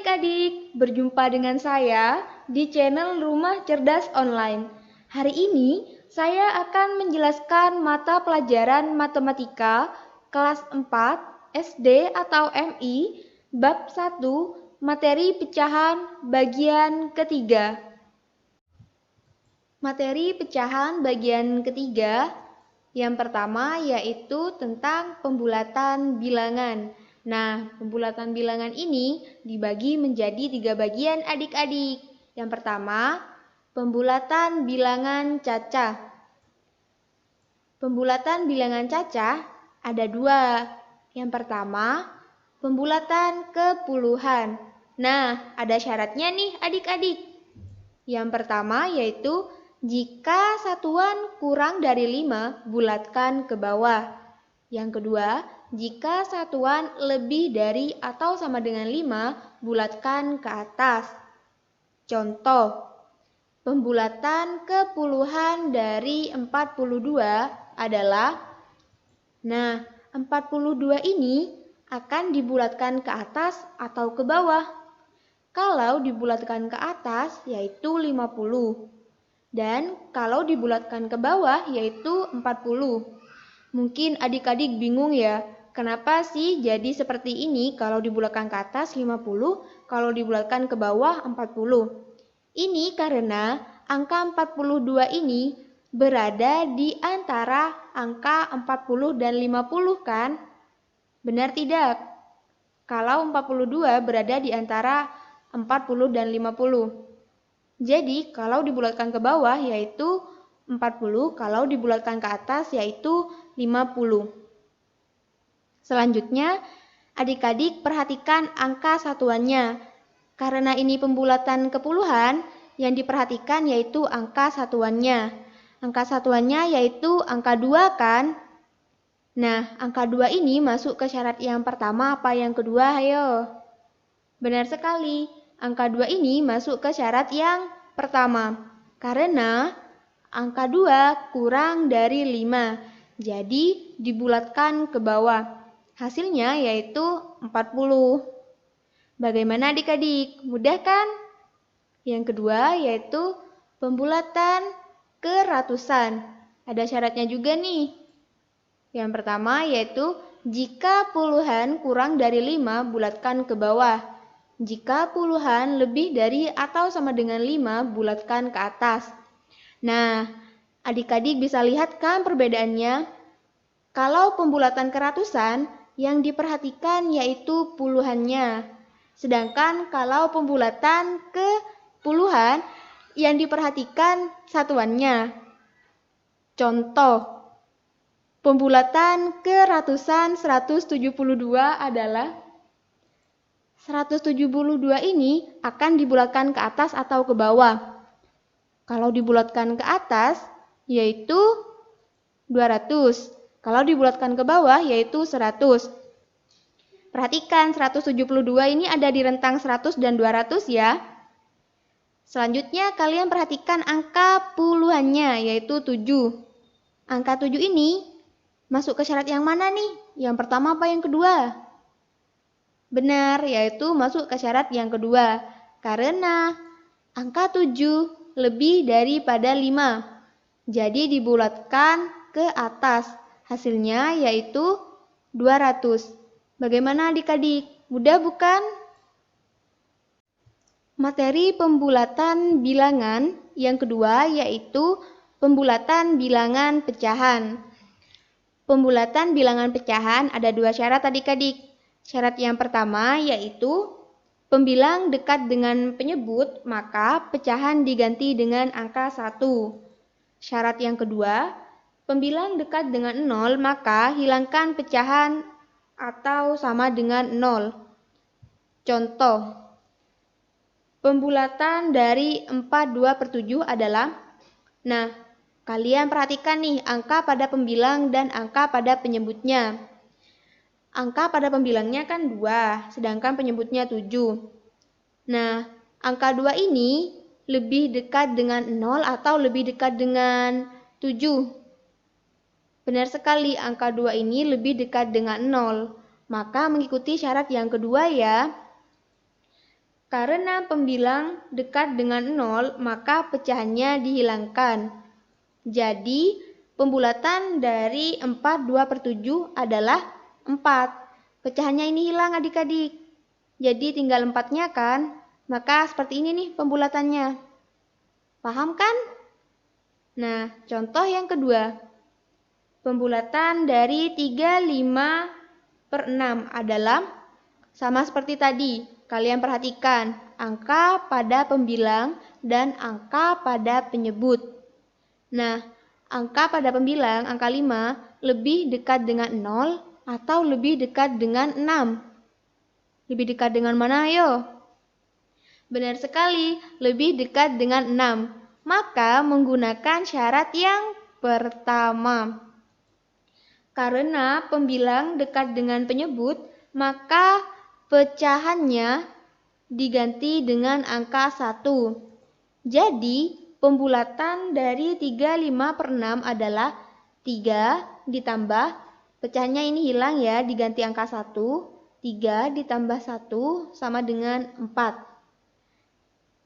adik-adik, berjumpa dengan saya di channel Rumah Cerdas Online. Hari ini saya akan menjelaskan mata pelajaran matematika kelas 4 SD atau MI bab 1 materi pecahan bagian ketiga. Materi pecahan bagian ketiga yang pertama yaitu tentang pembulatan bilangan. Nah, pembulatan bilangan ini dibagi menjadi 3 bagian adik-adik. Yang pertama, pembulatan bilangan cacah. Pembulatan bilangan cacah ada 2. Yang pertama, pembulatan kepuluhan. Nah, ada syaratnya nih adik-adik. Yang pertama yaitu jika satuan kurang dari 5, bulatkan ke bawah. Yang kedua, jika satuan lebih dari atau sama dengan 5, bulatkan ke atas. Contoh, pembulatan kepuluhan dari 42 adalah, nah, 42 ini akan dibulatkan ke atas atau ke bawah. Kalau dibulatkan ke atas yaitu 50 dan kalau dibulatkan ke bawah yaitu 40. Mungkin adik-adik bingung ya, kenapa sih jadi seperti ini kalau dibulatkan ke atas 50, kalau dibulatkan ke bawah 40? Ini karena angka 42 ini berada di antara angka 40 dan 50 kan? Benar tidak? Kalau 42 berada di antara 40 dan 50. Jadi kalau dibulatkan ke bawah yaitu 40, kalau dibulatkan ke atas yaitu 50. Selanjutnya, adik-adik perhatikan angka satuannya. Karena ini pembulatan kepuluhan, yang diperhatikan yaitu angka satuannya. Angka satuannya yaitu angka 2 kan? Nah, angka 2 ini masuk ke syarat yang pertama apa yang kedua? Ayo. Benar sekali, angka 2 ini masuk ke syarat yang pertama. Karena angka 2 kurang dari 5, jadi dibulatkan ke bawah. Hasilnya yaitu 40. Bagaimana adik-adik? Mudah kan? Yang kedua yaitu pembulatan ke ratusan. Ada syaratnya juga nih. Yang pertama yaitu jika puluhan kurang dari 5, bulatkan ke bawah. Jika puluhan lebih dari atau sama dengan 5, bulatkan ke atas. Nah, adik-adik bisa lihat kan perbedaannya? Kalau pembulatan ke ratusan, yang diperhatikan yaitu puluhannya. Sedangkan kalau pembulatan ke puluhan, yang diperhatikan satuannya. Contoh, pembulatan ke ratusan 172 adalah 172 ini akan dibulatkan ke atas atau ke bawah. Kalau dibulatkan ke atas yaitu 200. Kalau dibulatkan ke bawah yaitu 100. Perhatikan 172 ini ada di rentang 100 dan 200 ya. Selanjutnya kalian perhatikan angka puluhannya yaitu 7. Angka 7 ini masuk ke syarat yang mana nih? Yang pertama apa yang kedua? Benar, yaitu masuk ke syarat yang kedua. Karena angka 7 lebih daripada 5. Jadi dibulatkan ke atas. Hasilnya yaitu 200. Bagaimana adik-adik? Mudah bukan? Materi pembulatan bilangan yang kedua yaitu pembulatan bilangan pecahan. Pembulatan bilangan pecahan ada 2 syarat adik-adik. Syarat yang pertama yaitu pembilang dekat dengan penyebut, maka pecahan diganti dengan angka 1. Syarat yang kedua, pembilang dekat dengan 0, maka hilangkan pecahan atau sama dengan 0. Contoh, pembulatan dari 42/7 adalah, nah, kalian perhatikan nih angka pada pembilang dan angka pada penyebutnya. Angka pada pembilangnya kan 2, sedangkan penyebutnya 7. Nah, angka 2 ini lebih dekat dengan 0 atau lebih dekat dengan 7. Benar sekali, angka 2 ini lebih dekat dengan 0. Maka mengikuti syarat yang kedua ya. Karena pembilang dekat dengan 0, maka pecahannya dihilangkan. Jadi, pembulatan dari 4 2/7 adalah 4. Pecahannya ini hilang adik-adik. Jadi tinggal 4-nya kan? Maka seperti ini nih pembulatannya. Paham kan? Nah, contoh yang kedua. Pembulatan dari 35/6 adalah sama seperti tadi. Kalian perhatikan angka pada pembilang dan angka pada penyebut. Nah, angka pada pembilang, angka 5, lebih dekat dengan 0 atau lebih dekat dengan 6? Lebih dekat dengan mana, ayo? Benar sekali, lebih dekat dengan 6. Maka menggunakan syarat yang pertama. Karena pembilang dekat dengan penyebut, maka pecahannya diganti dengan angka 1. Jadi, pembulatan dari 35/6 adalah 3 ditambah, pecahannya ini hilang ya, diganti angka 1. 3 ditambah 1 sama dengan 4.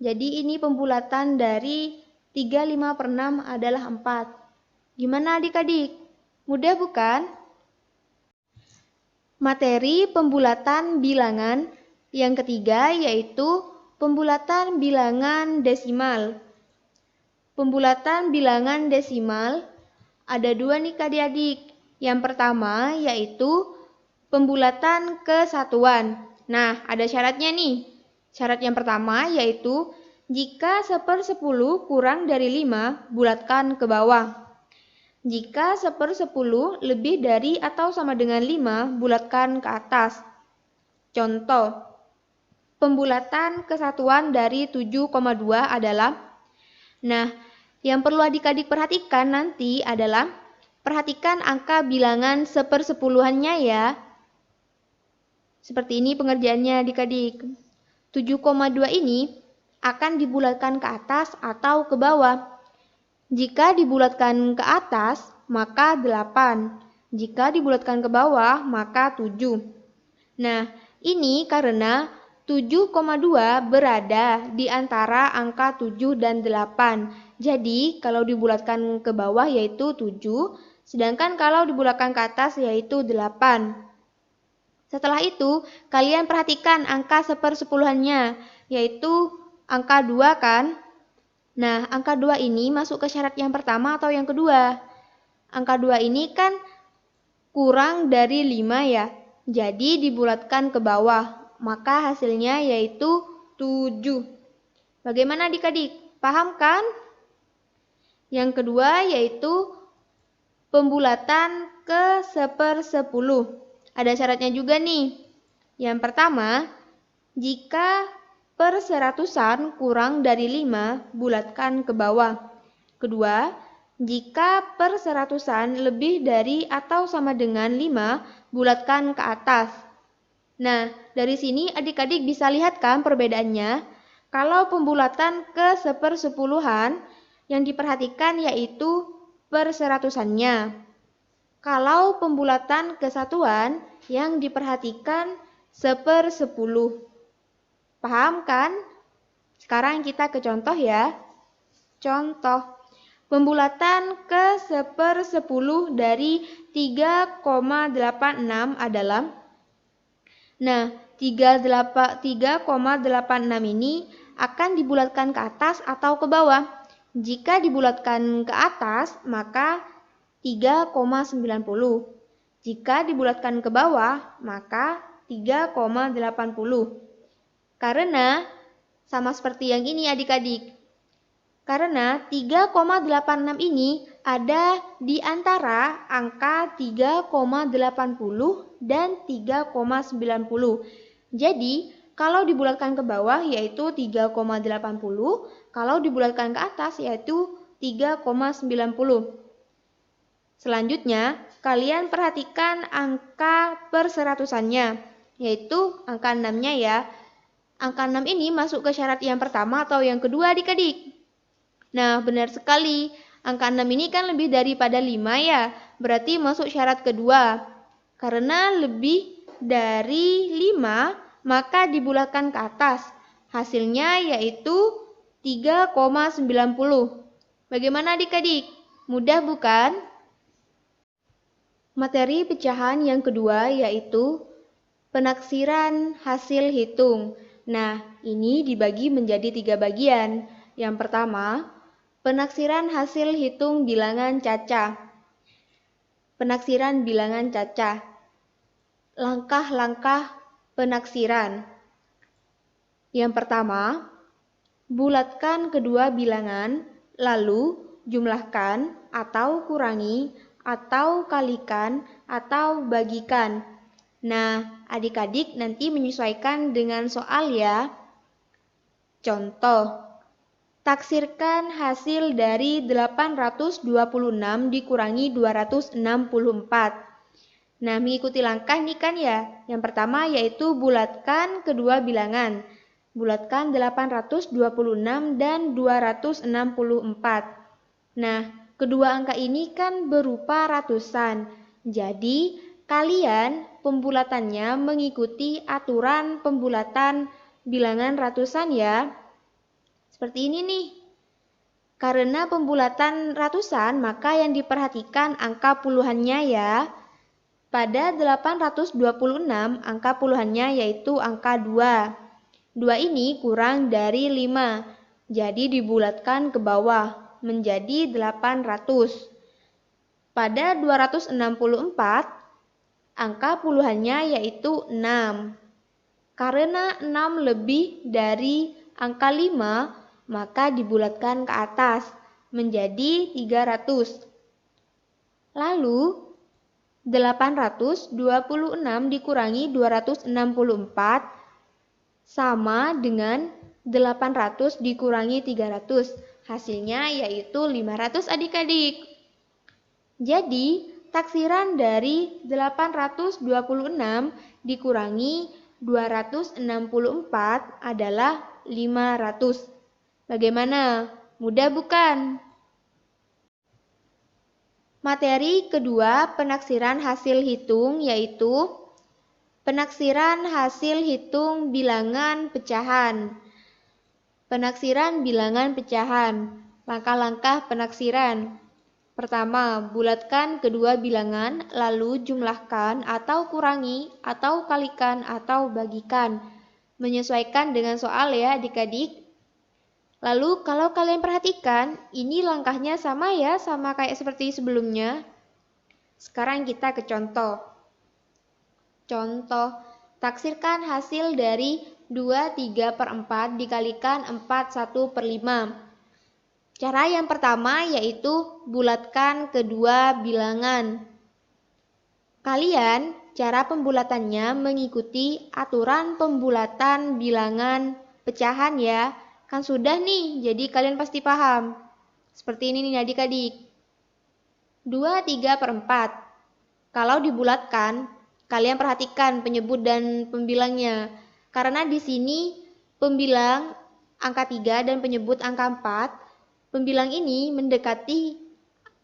Jadi ini pembulatan dari 35/6 adalah 4. Gimana adik-adik? Mudah bukan? Materi pembulatan bilangan yang ketiga yaitu pembulatan bilangan desimal. Pembulatan bilangan desimal ada 2 nih adik-adik. Yang pertama yaitu pembulatan kesatuan. Nah, ada syaratnya nih. Syarat yang pertama yaitu jika 1/10 kurang dari 5, bulatkan ke bawah. Jika 1/10 lebih dari atau sama dengan 5, bulatkan ke atas. Contoh, pembulatan kesatuan dari 7,2 adalah, nah, yang perlu adik-adik perhatikan nanti adalah, perhatikan angka bilangan 1/10-annya ya. Seperti ini pengerjaannya adik-adik. 7,2 ini akan dibulatkan ke atas atau ke bawah. Jika dibulatkan ke atas, maka 8. Jika dibulatkan ke bawah, maka 7. Nah, ini karena 7,2 berada di antara angka 7 dan 8. Jadi, kalau dibulatkan ke bawah yaitu 7, sedangkan kalau dibulatkan ke atas yaitu 8. Setelah itu, kalian perhatikan angka 1/10-annya, yaitu angka 2 kan? Nah, angka 2 ini masuk ke syarat yang pertama atau yang kedua? Angka 2 ini kan kurang dari 5 ya. Jadi dibulatkan ke bawah. Maka hasilnya yaitu 7. Bagaimana adik-adik? Paham kan? Yang kedua yaitu pembulatan ke 1/10. Ada syaratnya juga nih. Yang pertama, jika perseratusan kurang dari 5, bulatkan ke bawah. Kedua, jika perseratusan lebih dari atau sama dengan 5, bulatkan ke atas. Nah, dari sini adik-adik bisa lihat kan perbedaannya? Kalau pembulatan ke 1/10-an, yang diperhatikan yaitu perseratusannya. Kalau pembulatan kesatuan, yang diperhatikan 1/10. Paham kan? Sekarang kita ke contoh ya. Contoh, pembulatan ke 1/10 dari 3,86 adalah, nah, 3,86 ini akan dibulatkan ke atas atau ke bawah. Jika dibulatkan ke atas, maka 3,90. Jika dibulatkan ke bawah, maka 3,80. Karena sama seperti yang ini adik-adik. Karena 3,86 ini ada di antara angka 3,80 dan 3,90. Jadi, kalau dibulatkan ke bawah yaitu 3,80, kalau dibulatkan ke atas yaitu 3,90. Selanjutnya, kalian perhatikan angka perseratusannya, yaitu angka 6-nya ya. Angka 6 ini masuk ke syarat yang pertama atau yang kedua adik-adik? Nah, benar sekali. Angka 6 ini kan lebih daripada 5 ya. Berarti masuk syarat kedua. Karena lebih dari 5, maka dibulatkan ke atas. Hasilnya yaitu 3,90. Bagaimana adik-adik? Mudah bukan? Materi pecahan yang kedua yaitu penaksiran hasil hitung. Nah, ini dibagi menjadi 3 bagian. Yang pertama, penaksiran hasil hitung bilangan cacah. Penaksiran bilangan cacah. Langkah-langkah penaksiran. Yang pertama, bulatkan kedua bilangan, lalu jumlahkan atau kurangi atau kalikan atau bagikan. Nah, adik-adik nanti menyesuaikan dengan soal ya. Contoh, taksirkan hasil dari 826 dikurangi 264. Nah, mengikuti langkah nih kan ya. Yang pertama yaitu bulatkan kedua bilangan. Bulatkan 826 dan 264. Nah, kedua angka ini kan berupa ratusan. Jadi, kalian pembulatannya mengikuti aturan pembulatan bilangan ratusan ya. Seperti ini nih. Karena pembulatan ratusan, maka yang diperhatikan angka puluhannya ya. Pada 826, angka puluhannya yaitu angka 2. 2 ini kurang dari 5, jadi dibulatkan ke bawah menjadi 800. Pada 264, angka puluhannya yaitu 6. Karena 6 lebih dari angka 5, maka dibulatkan ke atas menjadi 300. Lalu, 826 dikurangi 264 sama dengan 800 dikurangi 300. Hasilnya yaitu 500 adik-adik. Jadi, taksiran dari 826 dikurangi 264 adalah 500. Bagaimana? Mudah bukan? Materi kedua penaksiran hasil hitung yaitu penaksiran hasil hitung bilangan pecahan. Penaksiran bilangan pecahan. Langkah-langkah penaksiran. Pertama, bulatkan kedua bilangan, lalu jumlahkan atau kurangi atau kalikan atau bagikan. Menyesuaikan dengan soal ya adik-adik. Lalu kalau kalian perhatikan, ini langkahnya sama ya, sama kayak seperti sebelumnya. Sekarang kita ke contoh. Contoh, taksirkan hasil dari 2/3/4 dikalikan 4/1/5. Cara yang pertama yaitu bulatkan kedua bilangan. Kalian, cara pembulatannya mengikuti aturan pembulatan bilangan pecahan ya. Kan sudah nih, jadi kalian pasti paham. Seperti ini nih adik-adik. 2/3/4. Kalau dibulatkan, kalian perhatikan penyebut dan pembilangnya. Karena di sini pembilang angka 3 dan penyebut angka 4, pembilang ini mendekati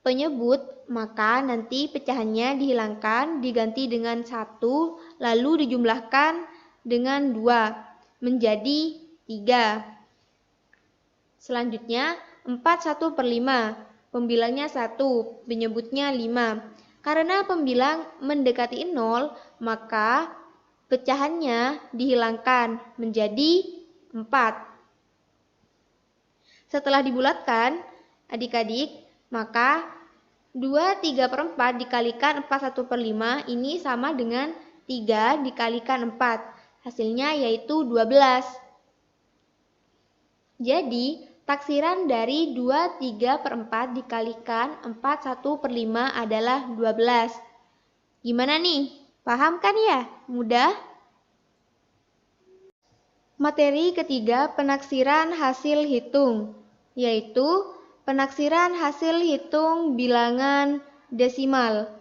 penyebut, maka nanti pecahannya dihilangkan, diganti dengan 1, lalu dijumlahkan dengan 2, menjadi 3. Selanjutnya 4/1/5, pembilangnya 1, penyebutnya 5. Karena pembilang mendekati 0, maka pecahannya dihilangkan menjadi 4. Setelah dibulatkan, adik-adik, maka 2/3/4 dikalikan 4/1/5 ini sama dengan 3 dikalikan 4. Hasilnya yaitu 12. Jadi, taksiran dari 2/3/4 dikalikan 4/1/5 adalah 12. Gimana nih? Paham kan ya? Mudah? Materi ketiga penaksiran hasil hitung, yaitu penaksiran hasil hitung bilangan desimal.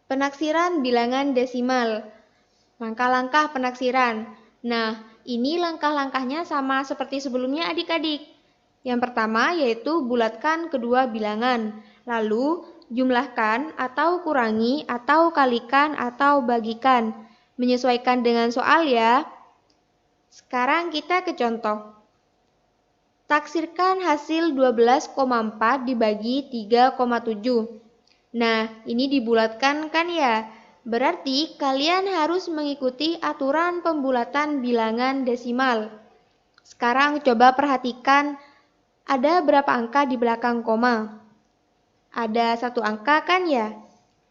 Penaksiran bilangan desimal. Langkah-langkah penaksiran. Nah, ini langkah-langkahnya sama seperti sebelumnya adik-adik. Yang pertama yaitu bulatkan kedua bilangan, lalu jumlahkan atau kurangi atau kalikan atau bagikan. Menyesuaikan dengan soal ya. Sekarang kita ke contoh. Taksirkan hasil 12,4 dibagi 3,7. Nah, ini dibulatkan kan ya? Berarti kalian harus mengikuti aturan pembulatan bilangan desimal. Sekarang coba perhatikan ada berapa angka di belakang koma. Ada 1 angka kan ya?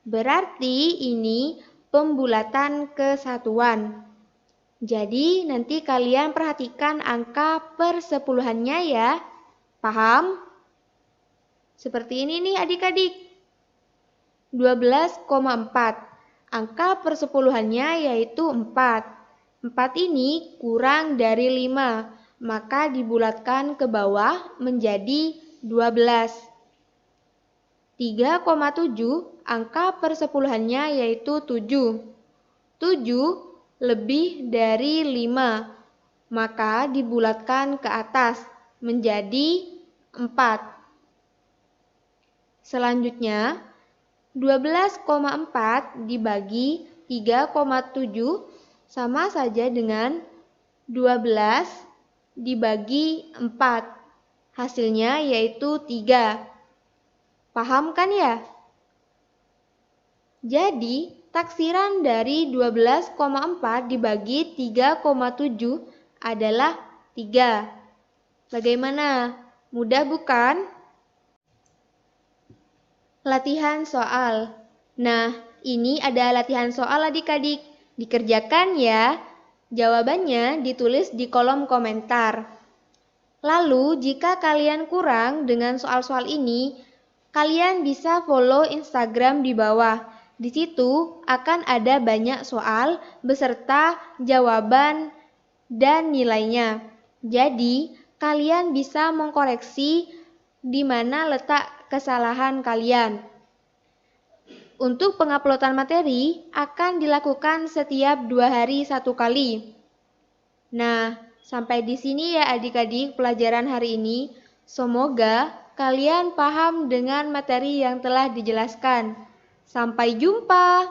Berarti ini pembulatan kesatuan. Jadi nanti kalian perhatikan angka persepuluhannya ya. Paham? Seperti ini nih adik-adik. 12,4. Angka persepuluhannya yaitu 4. 4 ini kurang dari 5, maka dibulatkan ke bawah menjadi 12. 3,7. Angka persepuluhannya yaitu 7. 7 lebih dari 5, maka dibulatkan ke atas menjadi 4. Selanjutnya, 12,4 dibagi 3,7 sama saja dengan 12 dibagi 4. Hasilnya yaitu 3. Paham kan ya? Jadi, taksiran dari 12,4 dibagi 3,7 adalah 3. Bagaimana? Mudah bukan? Latihan soal. Nah, ini ada latihan soal adik-adik. Dikerjakan ya. Jawabannya ditulis di kolom komentar. Lalu, jika kalian kurang dengan soal-soal ini, kalian bisa follow Instagram di bawah. Di situ akan ada banyak soal beserta jawaban dan nilainya. Jadi, kalian bisa mengkoreksi di mana letak kesalahan kalian. Untuk penguploadan materi akan dilakukan setiap 2 hari 1 kali. Nah, sampai di sini ya adik-adik pelajaran hari ini. Semoga kalian paham dengan materi yang telah dijelaskan. Sampai jumpa.